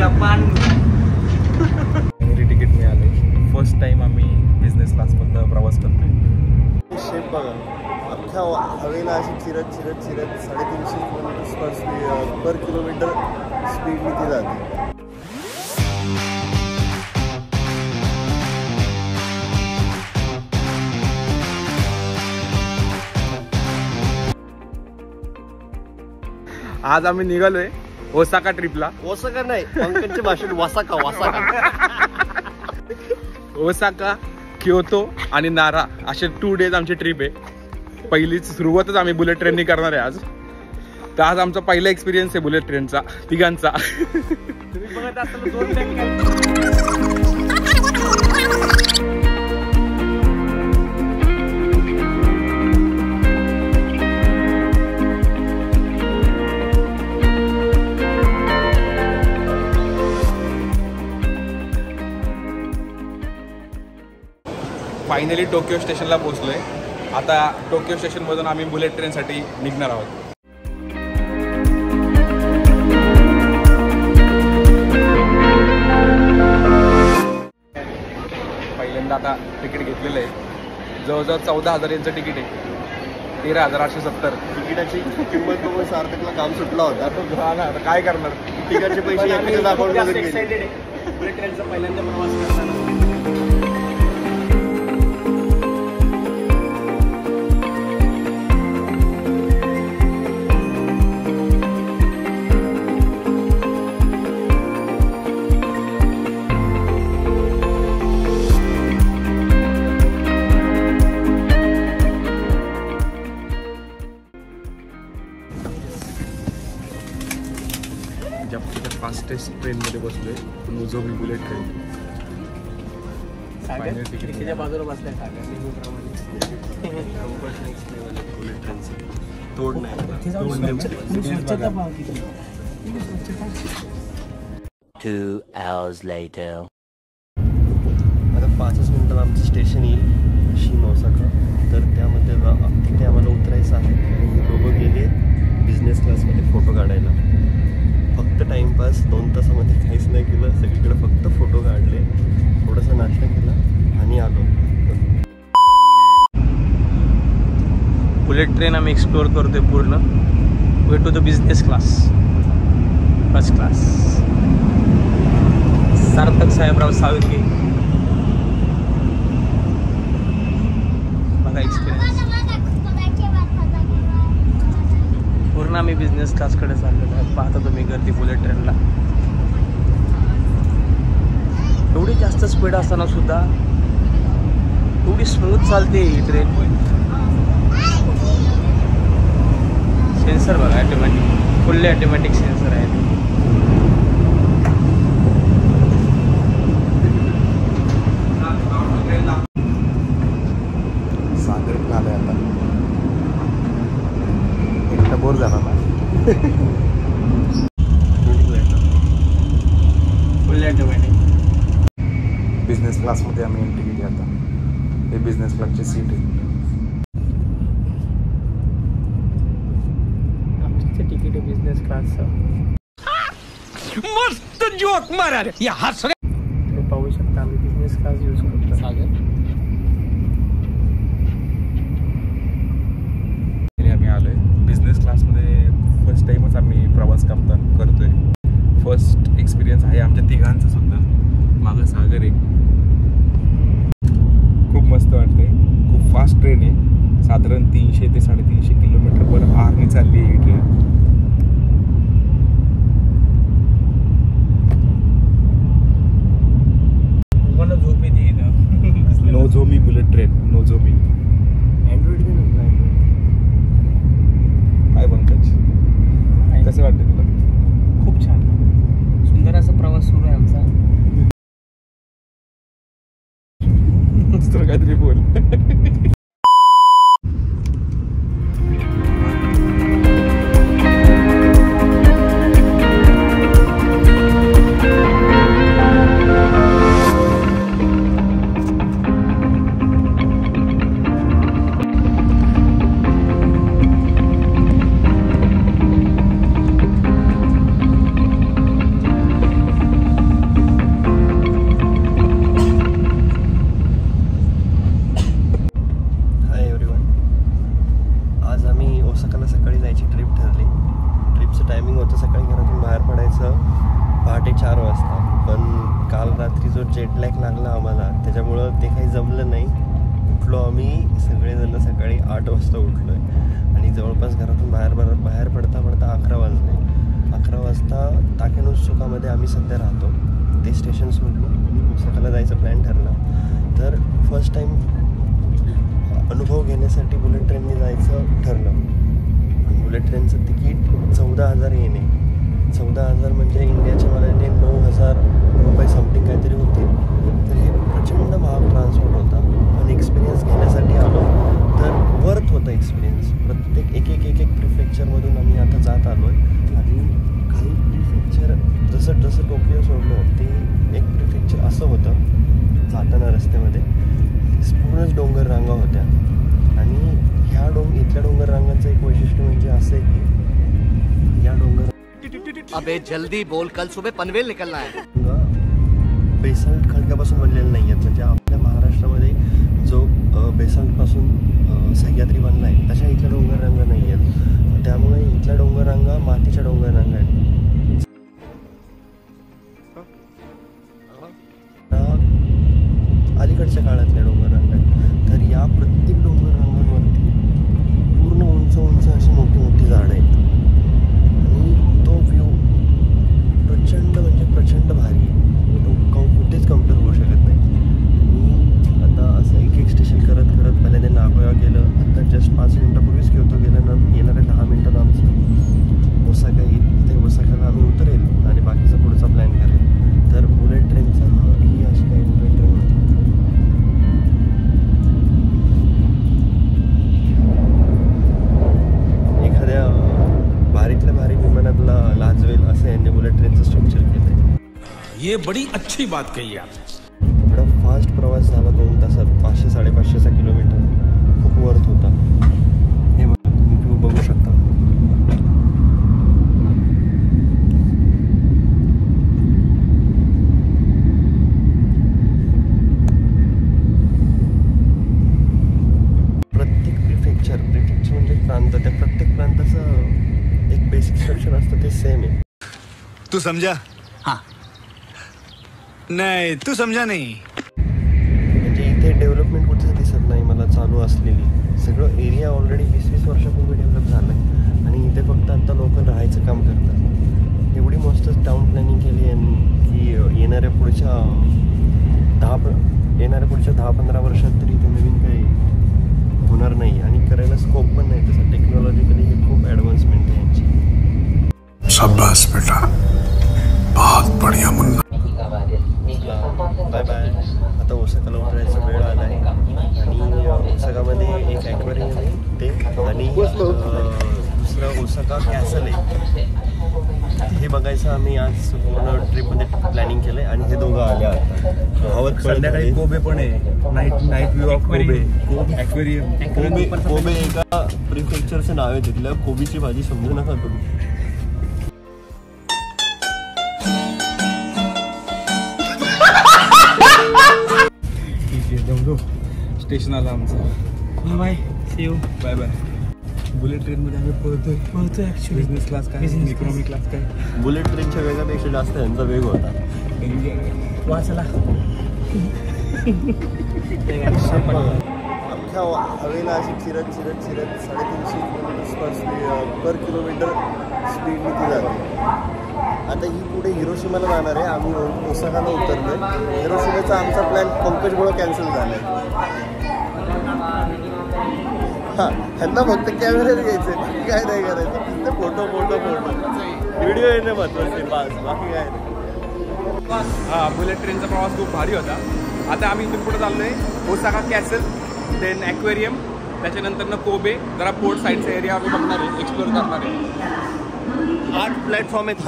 Japan. Ticket मिळाले. First time आम्ही business क्लासमधनं प्रवास करतोय. शेप बघा, अख्ख्या हवेला अशी चिरत 350 किलोमीटर पर किलोमीटर स्पीडने ती जाते. आज आम्ही निघालोय ओसाका ट्रिपला. ओसाका नाही, पंकजच्या भाषेत वासाका. ओसाका, क्योतो आणि नारा असे 2 डेज आमची ट्रिप आहे. पहिलीच सुरुवातच आम्ही बुलेट ट्रेननी करणार आहे आज. तर आज आमचा पहिला एक्सपिरियन्स आहे बुलेट ट्रेनचा, तिघांचा. तुम्ही बघत असाल 2 टक्के. फायनली टोकियो स्टेशनला पोहोचलोय. आता टोकियो स्टेशनमधून आम्ही बुलेट ट्रेनसाठी निघणार आहोत. पहिल्यांदा आता तिकीट घेतलेलं आहे. जवळजवळ 14,000 यांचं तिकीट आहे. 13,870. तिकिटाची किंमत बघून सार्थकला काम सुटला होता. आता काय करणार, तिकीटचे पैसे एकटे दाखवून एक्साइटेड आहे बुलेट ट्रेनचा पहिल्यांदा प्रवास करताना. जपानच्या फास्टेस्ट ट्रेनमध्ये बसलोय, नोझोमी बुलेट ट्रेन. तिकीटच्या बाजूला बसलाय सागर बुलेट ट्रेनचं तोड नाही. 2 hours later. आता 5 मिनिटात आमचं स्टेशन येईल शिनोसाका. तर त्यामध्ये तिथे आम्हाला उतरायचं आहे. हे दोघं गेले बिझनेस क्लासमध्ये फोटो काढायला. फक्त टाइमपास 2 तासामध्ये काहीच नाही केलं. सगळीकडे फक्त फोटो काढले, थोडासा नाश्ता केला आणि आलो. बुलेट ट्रेन आम्ही एक्सप्लोअर करतोय पूर्ण. Way to the business class, first class. Sarthak Sahebrao Salunkhe. बघा एक्सपिरियन्स पूर्ण आम्ही बिझनेस क्लासकडे चाललेलो आहे. पाहता तुम्ही गर्दी बुलेट ट्रेनला. एवढी जास्त स्पीड असताना सुद्धा एवढी स्मूथ चालते ही ट्रेन. सेन्सर बघा, ऑटोमॅटिक, फुल्ली ऑटोमॅटिक सेन्सर आहे. सागर आलंय आता. एकटा बोर झाला ना. Fully automatic. बिझनेस क्लासमध्ये आम्ही एंट्री केली. आता हे बिझनेस क्लासची सीट आहे. आमचं तिकीट आहे बिझनेस क्लासचं. मस्त जोक मारा रे. या हस रे. तुम्ही पाहू शकता आम्ही बिझनेस क्लास यूज करतो. सागर आम्ही आलोय बिझनेस क्लासमध्ये. फर्स्ट टाइमच आम्ही प्रवास करतोय. फर्स्ट एक्सपिरियन्स आहे आमच्या तिघांचा सुद्धा. मागं सागर आहे. खूप मस्त वाटतंय. खूप फास्ट ट्रेन आहे. साधारण 300 ते 350 km/h चालली आहे ही ट्रेन. मला झोप येते इथं. Nozomi bullet train. Nozomi. Android काय पंकज, कसं वाटतं तुला? खूप छान, सुंदर असा प्रवास सुरू आहे आमचा. काहीतरी बोल. जायचं पहाटे 4 वाजता, पण काल रात्री जो जेटलॅग लागला आम्हाला त्याच्यामुळं ते काही जमलं नाही. उठलो आम्ही सगळेजण सकाळी 8 वाजता उठलो आहे आणि जवळपास घरातून बाहेर पडता 11 वाजले. 11 वाजता टाकेनुसुकामध्ये आम्ही सध्या राहतो. ते स्टेशन सोडलं आणि ओसाकाला जायचा प्लॅन ठरला. तर फर्स्ट टाईम अनुभव घेण्यासाठी बुलेट ट्रेनने जायचं ठरलं. बुलेट ट्रेनचं तिकीट 14,000 येणे. 14,000 म्हणजे इंडियाच्या मनाने 9,000 रुपये समथिंग काहीतरी होते. तर हे प्रचंड महाग ट्रान्सपोर्ट होता. पण एक्सपिरियन्स घेण्यासाठी आलो तर वर्थ होता एक्सपिरियन्स. प्रत्येक एक प्रिफेक्चरमधून आम्ही आता जात आलो आहे आणि काही प्रिफेक्चर जसं टोकियो सोडलं ते एक प्रिफेक्चर असं होतं जाताना रस्त्यामध्ये पूर्णच डोंगर रांगा होत्या. आणि इथल्या डोंगर रांगांचं एक वैशिष्ट्य म्हणजे असं आहे की या डोंगर अबे जल्दी बोल, कल सुबह पनवेल निकलना है. बेसाल्ट खडक्यापासून बनलेलं नाही आहेत. म्हणजे आपल्या महाराष्ट्रामध्ये जो बेसाल्टपासून सह्याद्री बनला आहे तशा इथल्या डोंगर रांगा नाही आहेत. त्यामुळे इथल्या डोंगर रांगा मातीच्या डोंगर रांगा आहेत. अलीकडच्या काळातल्या डोंगर रांगा आहेत. तर या प्रत्येक डोंगर रांगांवरती पूर्ण उंच अशी मोठी झाडं आहेत आणि तो व्ह्यू प्रचंड भारी आहे. तो कुठेच कम्पेअर होऊ शकत नाही. मी आता असं एक स्टेशन करत पहिल्यांदा नागोया गेलं. आता जस्ट 5 मिनिटापूर्वीच क्योतो गेलं ना. येणाऱ्या 10 मिनिटात आमचं ओसाका येईल. तिथे ओसाकाला आम्ही उतरेल आणि बाकीचा पुढचा प्लॅन करेल. तर बुलेट ट्रेनचा ही अशी काही बुलेट ट्रेन होती. एखाद्या भारीतल्या भारी विमानातला लाजवेल असं यांनी बुलेट ट्रेनचं स्ट्रक्चर केलंय. ये बड़ी अच्छी बात कही आप. एवढा फास्ट प्रवास झाला 2 तासात. 500-550 किलोमीटर खूप वर्थ होता. हे बघा तुम्ही व्ह्यू बघू शकता. प्रत्येक प्रिफेक्चर म्हणजे प्रांत, त्या प्रत्येक प्रांताचं एक बेसिक स्ट्रक्चर असतं ते सेम आहे. तू समझा? हाँ. नहीं तू समझा नहीं. म्हणजे इथे डेव्हलपमेंट कुठेच दिसत नाही मला चालू असलेली. सगळं एरिया ऑलरेडी 20-20 वर्षापूर्वी डेव्हलप झालं आहे आणि इथे फक्त आता लोक राहायचं काम करतात. एवढी मस्त टाउन प्लॅनिंग केली यांनी की येणाऱ्या पुढच्या 10-15 वर्षात तरी इथे नवीन काही होणार नाही आणि करायला स्कोप पण नाही. तसं टेक्नॉलॉजिकली हे खूप ॲडव्हान्समेंट आहे यांची. शाबाश बेटा, बहुत बढ़िया मुन्ना. Bye bye. आता ओसाकाला उतरायचा वेळ आला आहे आणि ओसाकामध्ये एक ॲक्वेरियम आहे ते आणि दुसरं ओसाका कॅसल आहे. हे बघायचं आम्ही आज पूर्ण ट्रिपमध्ये प्लॅनिंग केलं आहे आणि हे दोघं आले आता. संध्याकाळी कोबे पण आहे. Night view of Kobe aquarium. Kobe एका प्रिफेक्चरचं नाव आहे तिथलं. कोबीची भाजी समजू नका तुम्ही. स्टेशन आला आमचं. Bye see you. Bye bye. Bullet ट्रेनमध्ये आम्ही पळतोय ॲक्च्युली. बिझनेस क्लास काय, इकॉनॉमी क्लास काय. बुलेट ट्रेनच्या वेगापेक्षा जास्त यांचा वेग होता. वाचला. अख्ख्या हवेला अशी चिरत 350 पर किलोमीटर स्पीडने ती जाते. आता ही पुढे हिरोशिमाला जाणार आहे. आम्ही ओसाकाला उतरलोय. हिरोशिमाचा आमचा प्लॅन पंकजमुळं कॅन्सल झाला आहे. हां, ह्यांना फक्त कॅमेऱ्यात घ्यायचे, बाकी काय नाही करायचं. फक्त फोटो व्हिडिओ येणे महत्त्वाचे बस, बाकी काय नाही. हा, बुलेट ट्रेनचा प्रवास खूप भारी होता. आता आम्ही इथून पुढे चाललो आहे ओसाका कॅसल, देन ॲक्वेरियम, त्याच्यानंतर कोबे. जरा पोर्ट साईडचा एरिया आम्ही बघणार आहे, एक्सप्लोर करणार आहे. 8 प्लॅटफॉर्म आहेत.